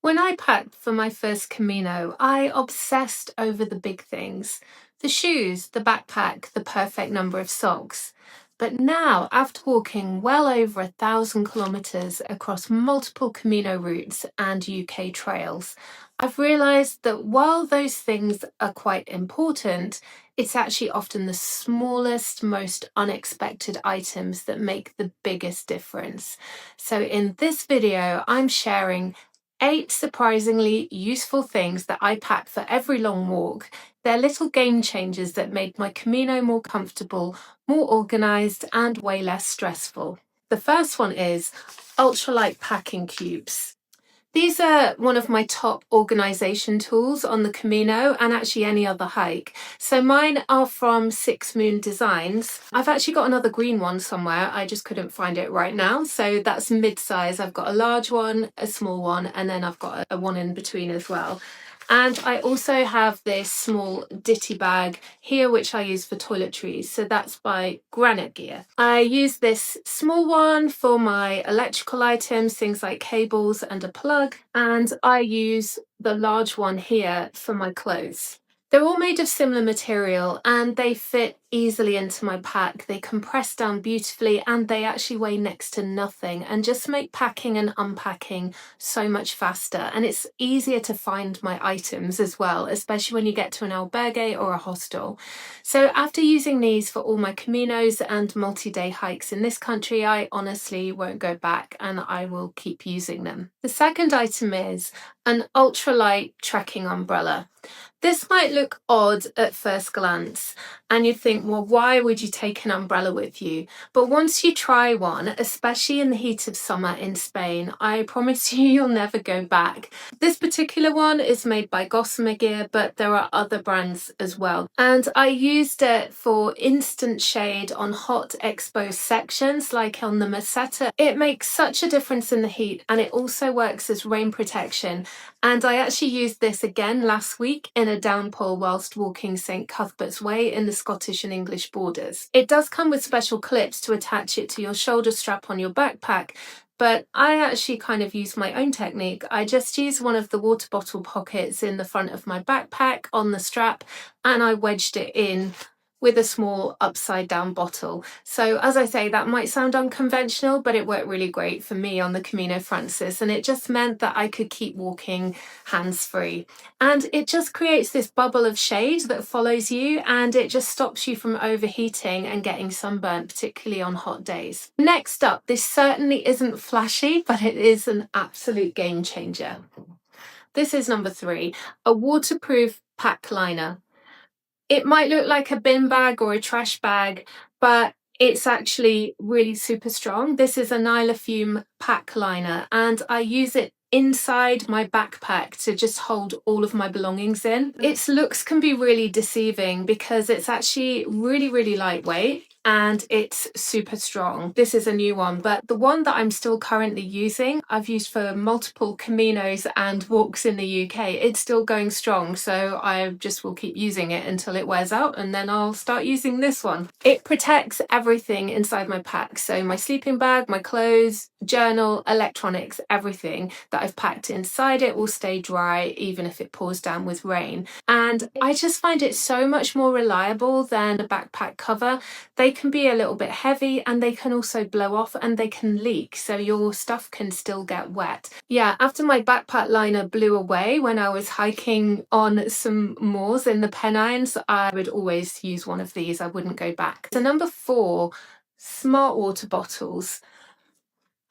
When I packed for my first Camino, I obsessed over the big things. The shoes, the backpack, the perfect number of socks. But now, after walking well over 1,000 kilometres across multiple Camino routes and UK trails, I've realised that while those things are quite important, it's actually often the smallest, most unexpected items that make the biggest difference. So in this video, I'm sharing 8 surprisingly useful things that I pack for every long walk. They're little game changers that made my Camino more comfortable, more organised, and way less stressful. The first one is Ultralight packing cubes. These are one of my top organisation tools on the Camino and actually any other hike. So mine are from Six Moon Designs. I've actually got another green one somewhere, I just couldn't find it right now. So that's mid-size. I've got a large one, a small one, and then I've got a one in between as well. And I also have this small ditty bag here, which I use for toiletries. So that's by Granite Gear. I use this small one for my electrical items, things like cables and a plug. And I use the large one here for my clothes. They're all made of similar material and they fit easily into my pack. They compress down beautifully and they actually weigh next to nothing and just make packing and unpacking so much faster. And it's easier to find my items as well, especially when you get to an albergue or a hostel. So after using these for all my Caminos and multi-day hikes in this country, I honestly won't go back and I will keep using them. The second item is an ultralight trekking umbrella. This might look odd at first glance, and you'd think, well, why would you take an umbrella with you? But once you try one, especially in the heat of summer in Spain, I promise you'll never go back. This particular one is made by Gossamer Gear, but there are other brands as well. And I used it for instant shade on hot exposed sections, like on the Meseta. It makes such a difference in the heat, and it also works as rain protection. And I actually used this again last week in a downpour whilst walking St Cuthbert's Way in the Scottish and English borders. It does come with special clips to attach it to your shoulder strap on your backpack, but I actually kind of use my own technique. I just use one of the water bottle pockets in the front of my backpack on the strap and I wedged it in with a small upside down bottle. So as I say, that might sound unconventional, but it worked really great for me on the Camino Frances, and it just meant that I could keep walking hands-free. And it just creates this bubble of shade that follows you, and it just stops you from overheating and getting sunburnt, particularly on hot days. Next up, this certainly isn't flashy, but it is an absolute game changer. This is number 3, a waterproof pack liner. It might look like a bin bag or a trash bag, but it's actually really super strong. This is a Nylafume pack liner and I use it inside my backpack to just hold all of my belongings in. Its looks can be really deceiving because it's actually really lightweight and it's super strong. This is a new one, but the one that I'm still currently using, I've used for multiple Caminos and walks in the UK. It's still going strong, so I just will keep using it until it wears out and then I'll start using this one. It protects everything inside my pack, so my sleeping bag, my clothes, journal, electronics, everything that I've packed inside it will stay dry even if it pours down with rain. And I just find it so much more reliable than a backpack cover. They can be a little bit heavy and they can also blow off and they can leak, so your stuff can still get wet. Yeah, after my backpack liner blew away when I was hiking on some moors in the Pennines, I would always use one of these. I wouldn't go back. So number 4, smart water bottles.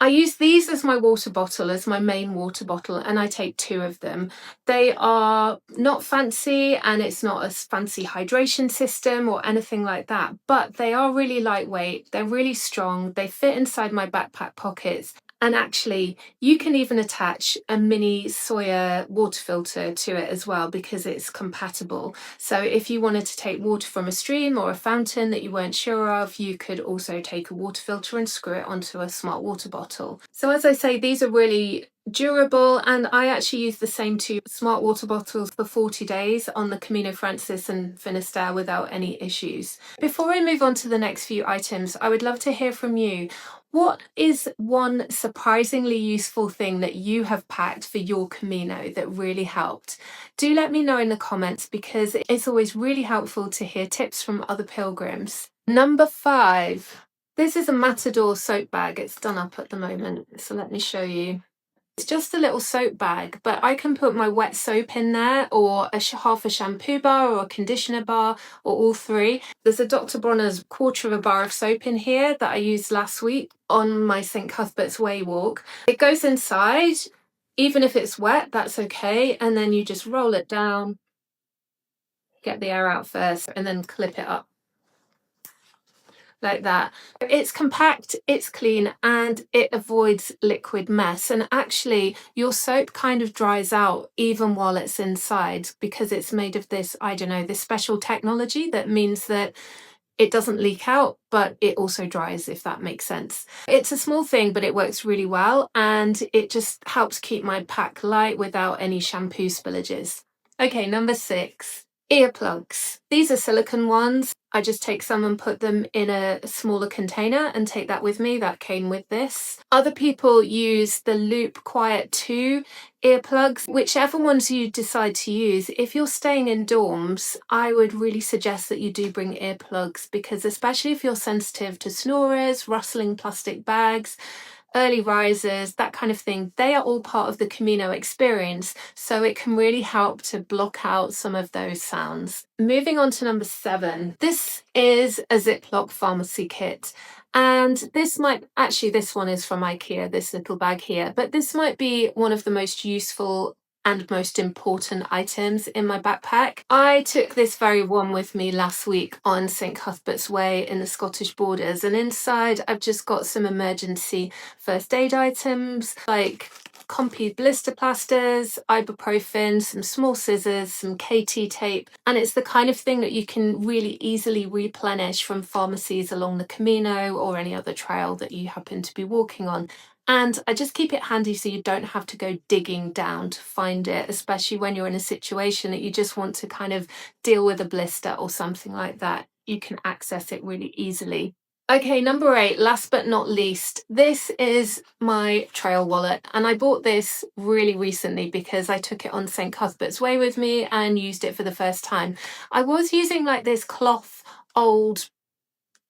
I use these as my water bottle, as my main water bottle, and I take 2 of them. They are not fancy and it's not a fancy hydration system or anything like that, but they are really lightweight, they're really strong, they fit inside my backpack pockets. And actually, you can even attach a mini Sawyer water filter to it as well because it's compatible. So if you wanted to take water from a stream or a fountain that you weren't sure of, you could also take a water filter and screw it onto a smart water bottle. So as I say, these are really durable, and I actually use the same 2 smart water bottles for 40 days on the Camino Frances and Finisterre without any issues. Before I move on to the next few items, I would love to hear from you. What is one surprisingly useful thing that you have packed for your Camino that really helped? Do let me know in the comments, because it's always really helpful to hear tips from other pilgrims. Number 5. This is a Matador soap bag. It's done up at the moment, so let me show you. It's just a little soap bag, but I can put my wet soap in there, or half a shampoo bar, or a conditioner bar, or all three. There's a Dr. Bronner's quarter of a bar of soap in here that I used last week on my St. Cuthbert's Way walk. It goes inside, even if it's wet, that's okay, and then you just roll it down, get the air out first, and then clip it up. Like that. It's compact, it's clean, and it avoids liquid mess. And actually, your soap kind of dries out even while it's inside, because it's made of this, I don't know, this special technology that means that it doesn't leak out, but it also dries, if that makes sense. It's a small thing, but it works really well, and it just helps keep my pack light without any shampoo spillages. Okay, number 6. Earplugs. These are silicone ones. I just take some and put them in a smaller container and take that with me. That came with this. Other people use the Loop Quiet 2 earplugs. Whichever ones you decide to use, if you're staying in dorms, I would really suggest that you do bring earplugs, because especially if you're sensitive to snorers, rustling plastic bags, early risers, that kind of thing, they are all part of the Camino experience, so it can really help to block out some of those sounds. Moving on to number 7. This is a Ziploc pharmacy kit. And this one is from IKEA, this little bag here, but this might be one of the most useful and most important items in my backpack. I took this very one with me last week on St. Cuthbert's Way in the Scottish borders, and inside I've just got some emergency first aid items like Compeed blister plasters, ibuprofen, some small scissors, some KT tape, and it's the kind of thing that you can really easily replenish from pharmacies along the Camino or any other trail that you happen to be walking on. And I just keep it handy so you don't have to go digging down to find it, especially when you're in a situation that you just want to kind of deal with a blister or something like that. You can access it really easily. Okay, number 8, last but not least, this is my trail wallet, and I bought this really recently because I took it on St. Cuthbert's Way with me and used it for the first time. I was using like this cloth old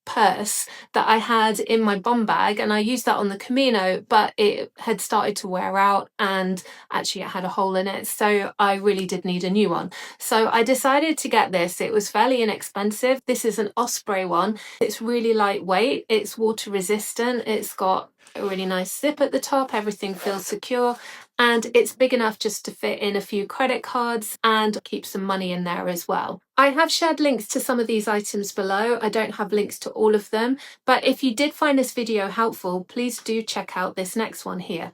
purse that I had in my bum bag, and I used that on the Camino, but it had started to wear out and actually it had a hole in it, so I really did need a new one. So I decided to get this. It was fairly inexpensive. This is an Osprey one. It's really lightweight, it's water resistant, it's got a really nice zip at the top, everything feels secure, and it's big enough just to fit in a few credit cards and keep some money in there as well. I have shared links to some of these items below. I don't have links to all of them, but if you did find this video helpful, please do check out this next one here.